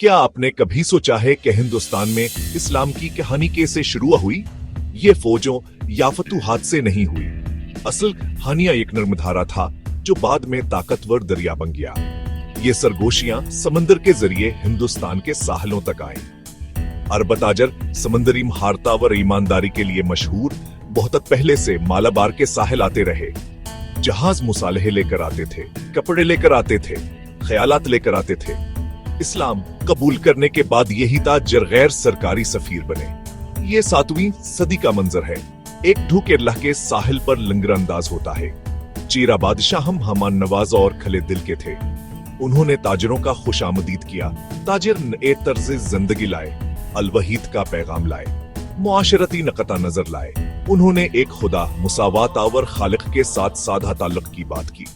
क्या आपने कभी सोचा है कि हिंदुस्तान में इस्लाम की कहानी कैसे शुरू हुई? ये फौजों या फतूहात से नहीं हुई। असल कहानियां एक नर्मधारा था जो बाद में ताकतवर दरिया बन गया। ये सरगोशियां समंदर के जरिए हिंदुस्तान के साहलों तक आई। अरब ताजर समंदरी महारता व ईमानदारी के लिए मशहूर बहुत पहले से मालाबार के साहिल आते रहे। जहाज मुसालहे लेकर आते थे, कपड़े लेकर आते थे, ख्यालात लेकर आते थे। इस्लाम कबूल करने के बाद यही ताजर गैर सरकारी सफीर बने। ये 7वीं सदी का मंजर है। एक ढूके अल्लाह के साहिल पर लंगर अंदाज होता है। चीरा बादशाह हम हमान नवाज और खले दिल के थे। उन्होंने ताजरों का खुशामदीद किया। ताजिर नए तर्ज जिंदगी लाए, अलवहीद का पैगाम लाए, मुआशरती नकता नजर लाए। उन्होंने एक खुदा मुसावात आवर खालिक के साथ साधा ताल्लुक की बात की।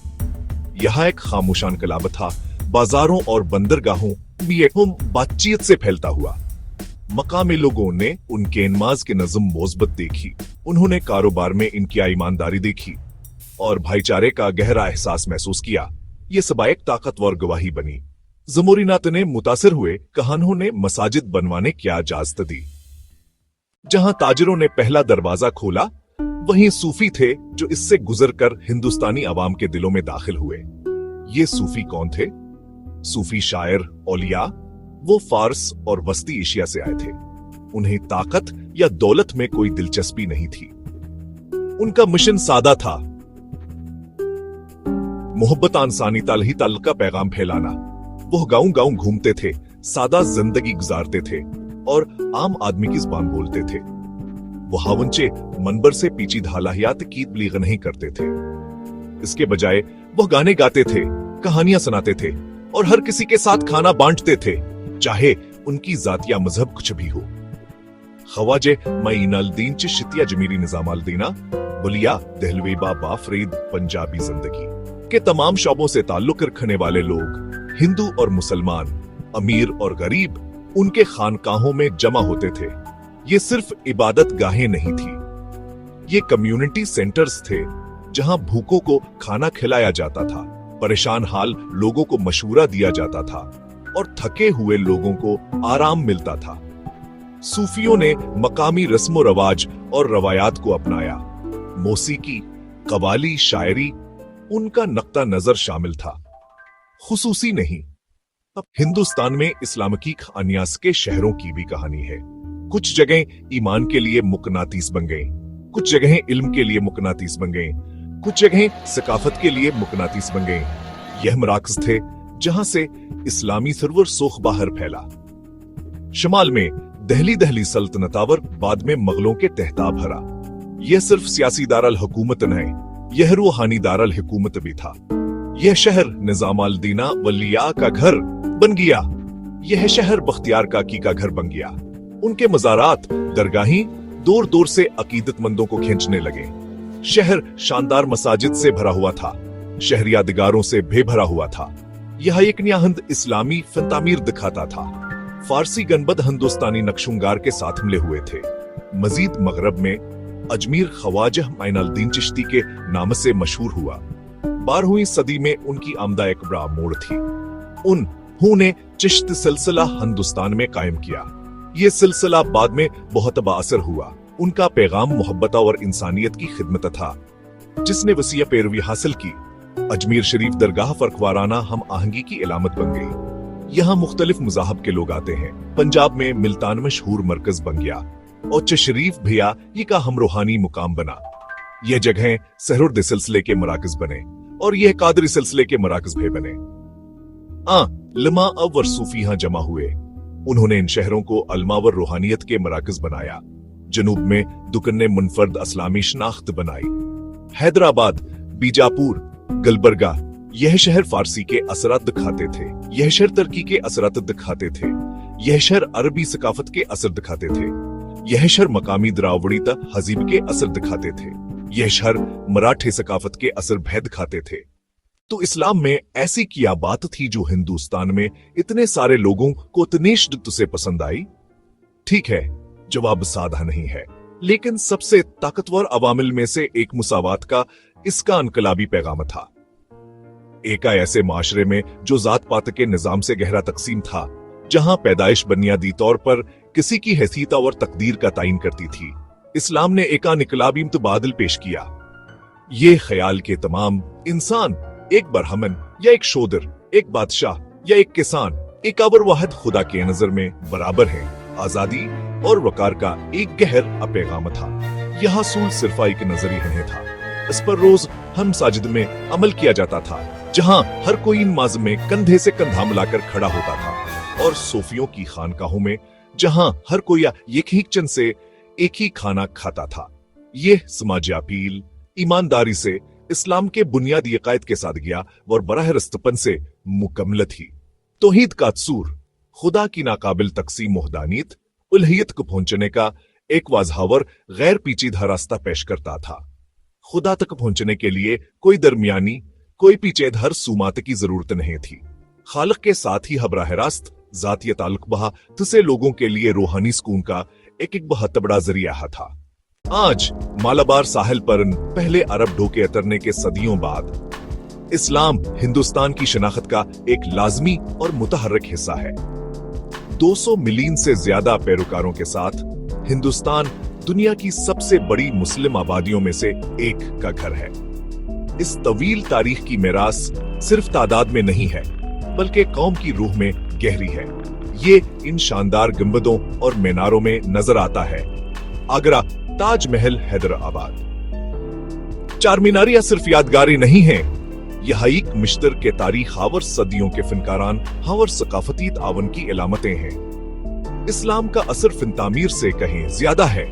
यहाँ एक खामोशान कलाब था, बाजारों और बंदरगाहों में बातचीत से फैलता हुआ। मकामी लोगों ने उनके नमाज के नज़म मोज़बत देखी। उन्होंने कारोबार में इनकी ईमानदारी देखी और भाईचारे का गहरा एहसास महसूस किया। ये सबा एक ताकतवर गवाही बनी। जमूरी नात ने मुतासिर हुए, कहानों ने मसाजिद बनवाने क्या इजाजत दी। जहां ताजिरों ने पहला दरवाजा खोला, वहीं सूफी थे जो इससे गुजरकर हिंदुस्तानी आवाम के दिलों में दाखिल हुए। ये सूफी कौन थे? सूफी शायर औलिया वो फारस और वस्ती एशिया से आए थे। उन्हें ताकत या दौलत में कोई दिलचस्पी नहीं थी। उनका मिशन सादा था, मोहब्बत इंसानी तालही ताल का पैगाम फैलाना। वो गांव गांव घूमते थे, सादा जिंदगी गुजारते थे और आम आदमी की जुबान बोलते थे। वो हावंचे मनबर से पीछी हालाहियात की तबलीग नहीं करते थे। इसके बजाय वो गाने गाते थे, कहानियां सुनाते थे और हर किसी के साथ खाना बांटते थे, चाहे उनकी जात या मजहब कुछ भी हो। खवाजे मईन अल-दीन चिश्तिया जमीरी निजाम अल-दीना वलिया दहलवी बाबा फरीद पंजाबी जिंदगी के तमाम शोबों से ताल्लुक रखने वाले लोग, हिंदू और मुसलमान, अमीर और गरीब, उनके खानकाहों में जमा होते थे। ये सिर्फ इबादत गाहें नहीं थी, ये कम्युनिटी सेंटर्स थे जहां भूखों को खाना खिलाया जाता था, परेशान हाल लोगों को मशवरा दिया जाता था और थके हुए लोगों को आराम मिलता था। सूफियों ने मकामी रस्म रवाज और रवायात को अपनाया। मौसीकी, कवाली, शायरी उनका नक्ता नजर शामिल था, खुसूसी नहीं। अब हिंदुस्तान में इस्लाम की खानियास के शहरों की भी कहानी है। कुछ जगह ईमान के लिए मुकनातीस बन गई, कुछ जगह इल्म के लिए मुकनातीस बन गई, कुछ जगह सकाफत के लिए मुकनातीस बन गए। यह मराकज थे जहां से इस्लामी सरवर सोख बाहर फैला। शमाल में दहली सल्तनतावर, बाद में मुगलों के तहताब हरा। यह सिर्फ सियासी दारल हुकूमत नहीं, यह रूहानी दारल हुकूमत भी था। यह शहर निजाम अल-दीना वलिया का घर बन गया। यह शहर बख्तियार काकी का घर बन गया। उनके मज़ारात, दरगाहें दूर दूर से अकीदतमंदों को खींचने लगे। शहर शानदार मसाजिद से भरा हुआ था, शहर यादगारों से बेभरा हुआ था। यह एक निहायत इस्लामी फन-तामीर दिखाता था। फारसी गनबद हिंदुस्तानी नक्शुंगार के साथ मिले हुए थे। मजीद मगरब में अजमेर ख्वाजा मईन अल-दीन चिश्ती के नाम से मशहूर हुआ। 12वीं सदी में उनकी आमदा एक बड़ा मोड़ थी। उन्होंने चिश्त सिलसिला हिंदुस्तान में कायम किया। ये सिलसिला बाद में बहुत बाअसर हुआ। उनका पैगाम मोहब्बत और इंसानियत की खिदमत था, जिसने वसीय पैरवी हासिल की। अजमेर शरीफ दरगाह फर्कवाराना हम आहंगी की इलामत बन गई। यहाँ मुख्तलिफ मज़ाहब के लोग आते हैं। पंजाब में मुल्तान मशहूर मरकज बन गया और शरीफ भैया ये का हम रूहानी मुकाम बना। यह जगह सहरुद सिलसिले के मराकज बने और यह कादरी सिलसिले के मराकज भी बने। लमा और सूफी यहाँ जमा हुए। उन्होंने इन शहरों को अलमावर रूहानियत के मराकज बनाया। जनूब में दुकन ने मुनफर्द इस्लामी शनाख्त बनाई। हैदराबाद, बीजापुर, गलबर्गा, यह शहर फारसी के असरात दिखाते थे। यह शहर तुर्की के असरात दिखाते थे। यह शहर अरबी सकाफत के असर दिखाते थे। यह शहर मकामी द्रावड़ी तहजीब के असर दिखाते थे। यह शहर मराठे सकाफत के असर भय दिखाते थे। तो इस्लाम में ऐसी क्या बात थी जो हिंदुस्तान में इतने सारे लोगों को इतनी शिद्दत से पसंद आई? ठीक है, जवाब सादा नहीं है, लेकिन सबसे ताकतवर अवामिल में से एक मुसावात का इसका इनकलाबी पैगाम था। एक ऐसे माशरे में जो जात पात के निजाम से गहरा तकसीम था, जहां पैदाइश बुनियादी तौर पर किसी की हैसियत और तकदीर का तायन करती थी, इस्लाम ने एक इनकलाबी मुतबादिल पेश किया। ये ख्याल के तमाम इंसान एक बरहमन या एक शोदर, एक बादशाह या एक किसान, एक अवर वाहिद खुदा के नजर में बराबर है। आजादी और वकार का एक गहर पैगाम था। यह असूल सिर्फ एक नजरी नहीं था, इस पर रोज हम साजिद में अमल किया जाता था, जहां हर कोई नमाज में कंधे से कंधा मिलाकर खड़ा होता था, और सूफियों की खानकाहों में जहां हर कोई एक ही किचन से एक ही खाना खाता था। ये समाजी अपील ईमानदारी से, इस्लाम के बुनियादी अकायद के सादगिया और बराह रस्तपन से मुकम्मल थी। तौहीद का असूर खुदा की नाकाबिल तकसीम वहदानियत उल्हियत को पहुंचने का एक वाज़हावर गैर पेचीदा रास्ता पेश करता था। खुदा तक पहुंचने के लिए कोई दरमियानी, कोई पीछेधर सुमात की जरूरत नहीं थी। खालिक के साथ ही बराह रास्त जाती ताल्लुक बहा तुसे लोगों के लिए रूहानी सुकून का एक बहुत बड़ा जरिया था। आज मालाबार साहिल पर पहले अरब ढोके उतरने के सदियों बाद इस्लाम हिंदुस्तान की शनाख्त का एक लाजमी और मुतहर्रिक हिस्सा है। 200 मिलियन से ज्यादा पैरोकारों के साथ हिंदुस्तान दुनिया की सबसे बड़ी मुस्लिम आबादियों में से एक का घर है। इस तवील तारीख की मिरास सिर्फ तादाद में नहीं है, बल्कि कौम की रूह में गहरी है। ये इन शानदार गुंबदों और मीनारों में नजर आता है। आगरा, ताजमहल, हैदराबाद। चार मीनारियां सिर्फ यादगारी नहीं है, यह एक मिश्तर के तारीख और सदियों के फनकारान और सकाफती तावन की इलामतें हैं। इस्लाम का असर फिन तामीर से कहीं ज्यादा है।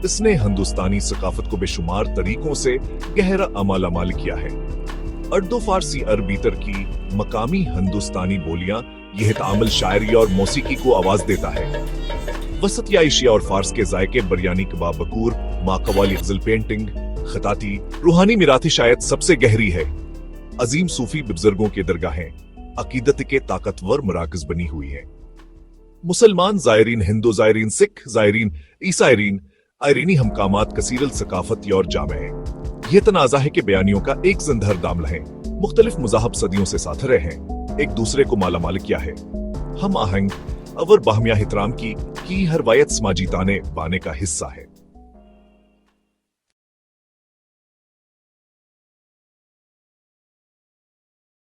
इसने हिंदुस्तानी सकाफत को बेशुमार तरीकों से गहरा अमाल किया है। उर्दू, फारसी, अरबी, तरकी, मकामी हिंदुस्तानी बोलियां यह तामल शायरी और मौसीकी को आवाज देता है। वसत या एशिया और फारस के जायके बिरयानी, कबाब, बकूर, माकवाली, गजल, पेंटिंग, खताती, रूहानी मिराथी शायद सबसे गहरी है। अजीम सूफी बुजुर्गों के दरगाहें अकीदत के ताकतवर मराकज बनी हुई हैं। मुसलमान जायरीन, हिंदू जायरीन, सिख जायरीन, ईसायरीन, आयरीनी हमकामात कसीरल सकाफती और जामे हैं। यह तनाजा है कि बयानियों का एक जिंदहर दामला है। मुख्तलिफ मज़ाहब सदियों से साथ रहे हैं, एक दूसरे को मालामाल किया है। हम आहंग और बाहमिया एहतराम की हर वायत समाजी ताने बाने का हिस्सा है।